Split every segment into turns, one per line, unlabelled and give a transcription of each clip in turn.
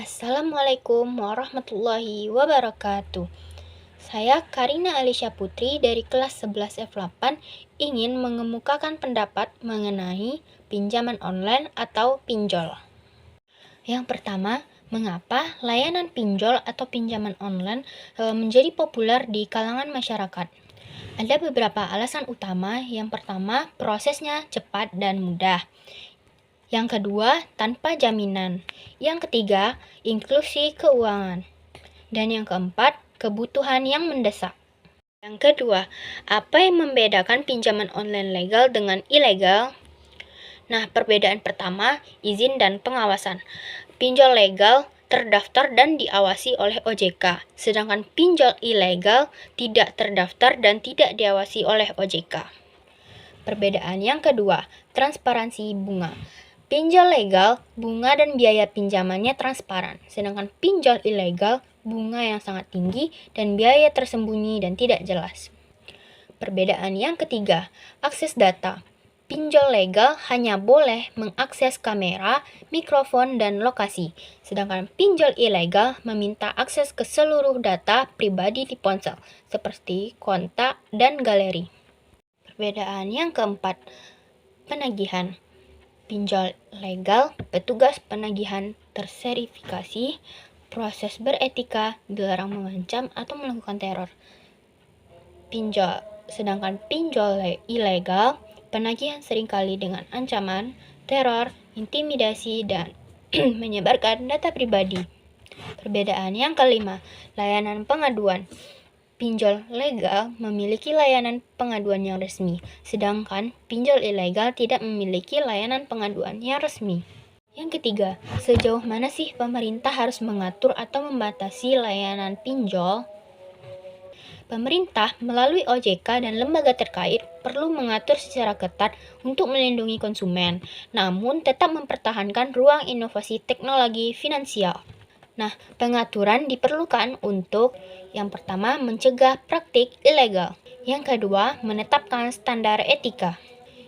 Assalamualaikum warahmatullahi wabarakatuh. Saya Karina Alisya Putri dari kelas 11 F8 ingin mengemukakan pendapat mengenai pinjaman online atau pinjol. Yang pertama, mengapa layanan pinjol atau pinjaman online menjadi populer di kalangan masyarakat? Ada beberapa alasan utama. Yang pertama, prosesnya cepat dan mudah. Yang kedua, tanpa jaminan. Yang ketiga, inklusi keuangan. Dan yang keempat, kebutuhan yang mendesak. Yang kedua, apa yang membedakan pinjaman online legal dengan ilegal? Nah, perbedaan pertama, izin dan pengawasan. Pinjol legal terdaftar dan diawasi oleh OJK, sedangkan pinjol ilegal tidak terdaftar dan tidak diawasi oleh OJK. Perbedaan yang kedua, transparansi bunga. Pinjol legal, bunga dan biaya pinjamannya transparan, sedangkan pinjol ilegal, bunga yang sangat tinggi dan biaya tersembunyi dan tidak jelas. Perbedaan yang ketiga, akses data. Pinjol legal hanya boleh mengakses kamera, mikrofon, dan lokasi, sedangkan pinjol ilegal meminta akses ke seluruh data pribadi di ponsel, seperti kontak dan galeri. Perbedaan yang keempat, penagihan. Pinjol legal, petugas penagihan terverifikasi, proses beretika, dilarang mengancam atau melakukan teror. Sedangkan pinjol ilegal, penagihan seringkali dengan ancaman, teror, intimidasi, dan menyebarkan data pribadi. Perbedaan yang kelima, layanan pengaduan. Pinjol legal memiliki layanan pengaduan yang resmi, sedangkan pinjol ilegal tidak memiliki layanan pengaduan yang resmi. Yang ketiga, sejauh mana sih pemerintah harus mengatur atau membatasi layanan pinjol? Pemerintah melalui OJK dan lembaga terkait perlu mengatur secara ketat untuk melindungi konsumen, namun tetap mempertahankan ruang inovasi teknologi finansial. Nah, pengaturan diperlukan untuk yang pertama, mencegah praktik ilegal. Yang kedua, menetapkan standar etika.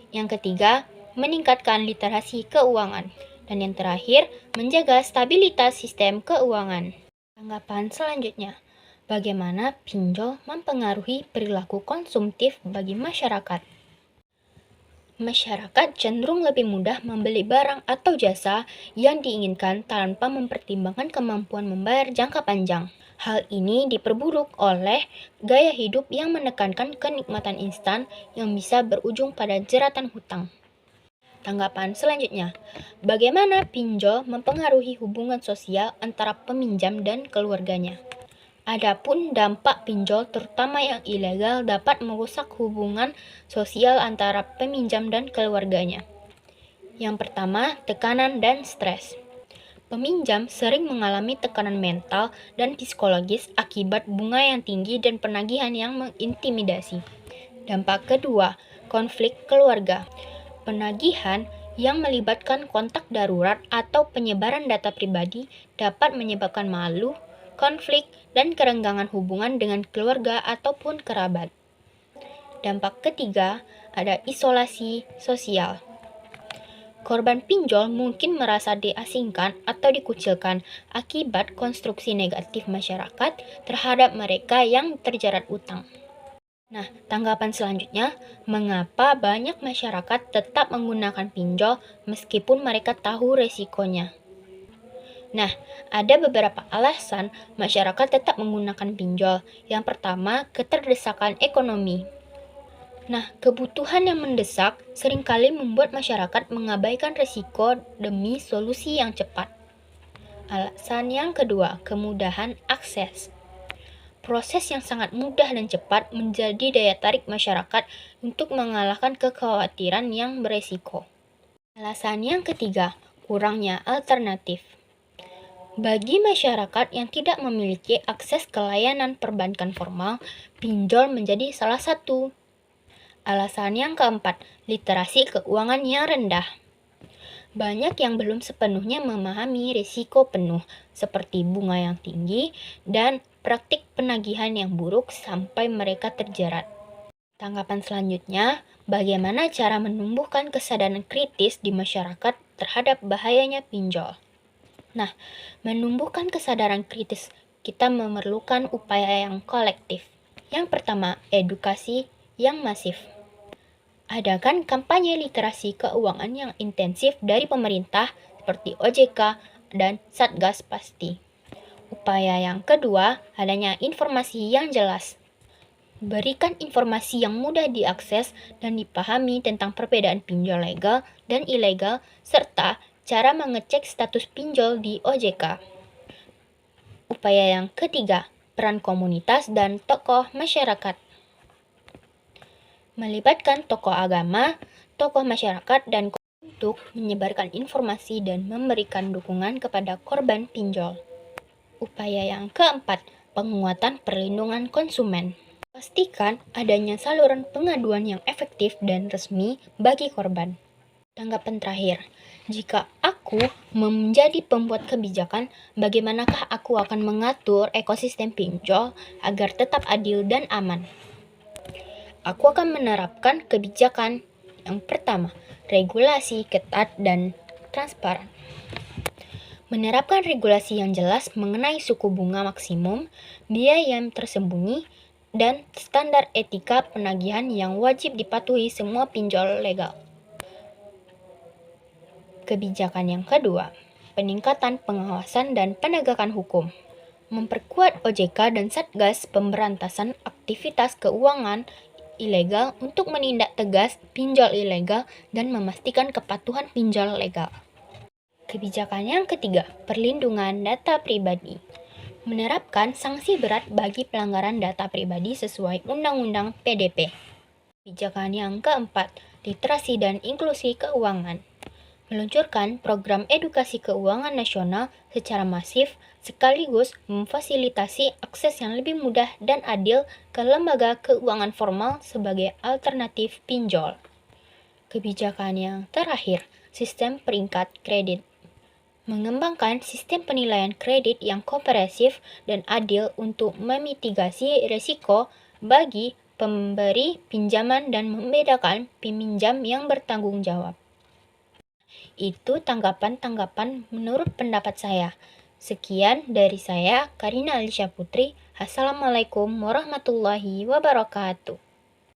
Yang ketiga, meningkatkan literasi keuangan. Dan yang terakhir, menjaga stabilitas sistem keuangan. Tanggapan selanjutnya, bagaimana pinjol mempengaruhi perilaku konsumtif bagi masyarakat? Masyarakat cenderung lebih mudah membeli barang atau jasa yang diinginkan tanpa mempertimbangkan kemampuan membayar jangka panjang. Hal ini diperburuk oleh gaya hidup yang menekankan kenikmatan instan yang bisa berujung pada jeratan hutang. Tanggapan selanjutnya, bagaimana pinjol mempengaruhi hubungan sosial antara peminjam dan keluarganya? Adapun dampak pinjol, terutama yang ilegal, dapat merusak hubungan sosial antara peminjam dan keluarganya. Yang pertama, tekanan dan stres. Peminjam sering mengalami tekanan mental dan psikologis akibat bunga yang tinggi dan penagihan yang mengintimidasi. Dampak kedua, konflik keluarga. Penagihan yang melibatkan kontak darurat atau penyebaran data pribadi dapat menyebabkan malu, konflik, dan kerenggangan hubungan dengan keluarga ataupun kerabat. Dampak ketiga, ada isolasi sosial. Korban pinjol mungkin merasa diasingkan atau dikucilkan akibat konstruksi negatif masyarakat terhadap mereka yang terjerat utang. Nah, tanggapan selanjutnya, mengapa banyak masyarakat tetap menggunakan pinjol meskipun mereka tahu resikonya? Nah, ada beberapa alasan masyarakat tetap menggunakan pinjol. Yang pertama, keterdesakan ekonomi. Nah, kebutuhan yang mendesak seringkali membuat masyarakat mengabaikan risiko demi solusi yang cepat. Alasan yang kedua, kemudahan akses. Proses yang sangat mudah dan cepat menjadi daya tarik masyarakat untuk mengalahkan kekhawatiran yang beresiko. Alasan yang ketiga, kurangnya alternatif. Bagi masyarakat yang tidak memiliki akses ke layanan perbankan formal, pinjol menjadi salah satu. Alasan yang keempat, literasi keuangan yang rendah. Banyak yang belum sepenuhnya memahami risiko penuh, seperti bunga yang tinggi dan praktik penagihan yang buruk sampai mereka terjerat. Tanggapan selanjutnya, bagaimana cara menumbuhkan kesadaran kritis di masyarakat terhadap bahayanya pinjol? Nah, menumbuhkan kesadaran kritis, kita memerlukan upaya yang kolektif. Yang pertama, edukasi yang masif. Adakan kampanye literasi keuangan yang intensif dari pemerintah seperti OJK dan Satgas Pasti. Upaya yang kedua, adanya informasi yang jelas. Berikan informasi yang mudah diakses dan dipahami tentang perbedaan pinjol legal dan ilegal, serta cara mengecek status pinjol di OJK. Upaya yang ketiga, peran komunitas dan tokoh masyarakat. Melibatkan tokoh agama, tokoh masyarakat, dan untuk menyebarkan informasi dan memberikan dukungan kepada korban pinjol. Upaya yang keempat, penguatan perlindungan konsumen. Pastikan adanya saluran pengaduan yang efektif dan resmi bagi korban. Tanggapan terakhir, jika aku menjadi pembuat kebijakan, bagaimanakah aku akan mengatur ekosistem pinjol agar tetap adil dan aman? Aku akan menerapkan kebijakan yang pertama, regulasi ketat dan transparan. Menerapkan regulasi yang jelas mengenai suku bunga maksimum, biaya yang tersembunyi, dan standar etika penagihan yang wajib dipatuhi semua pinjol legal. Kebijakan yang kedua, peningkatan pengawasan dan penegakan hukum. Memperkuat OJK dan Satgas pemberantasan aktivitas keuangan ilegal untuk menindak tegas pinjol ilegal dan memastikan kepatuhan pinjol legal. Kebijakan yang ketiga, perlindungan data pribadi. Menerapkan sanksi berat bagi pelanggaran data pribadi sesuai Undang-Undang PDP. Kebijakan yang keempat, literasi dan inklusi keuangan. Meluncurkan program edukasi keuangan nasional secara masif sekaligus memfasilitasi akses yang lebih mudah dan adil ke lembaga keuangan formal sebagai alternatif pinjol. Kebijakan yang terakhir, sistem peringkat kredit. Mengembangkan sistem penilaian kredit yang komprehensif dan adil untuk memitigasi risiko bagi pemberi pinjaman dan membedakan peminjam yang bertanggung jawab. Itu tanggapan-tanggapan menurut pendapat saya. Sekian dari saya, Karina Alisha Putri. Assalamualaikum warahmatullahi wabarakatuh.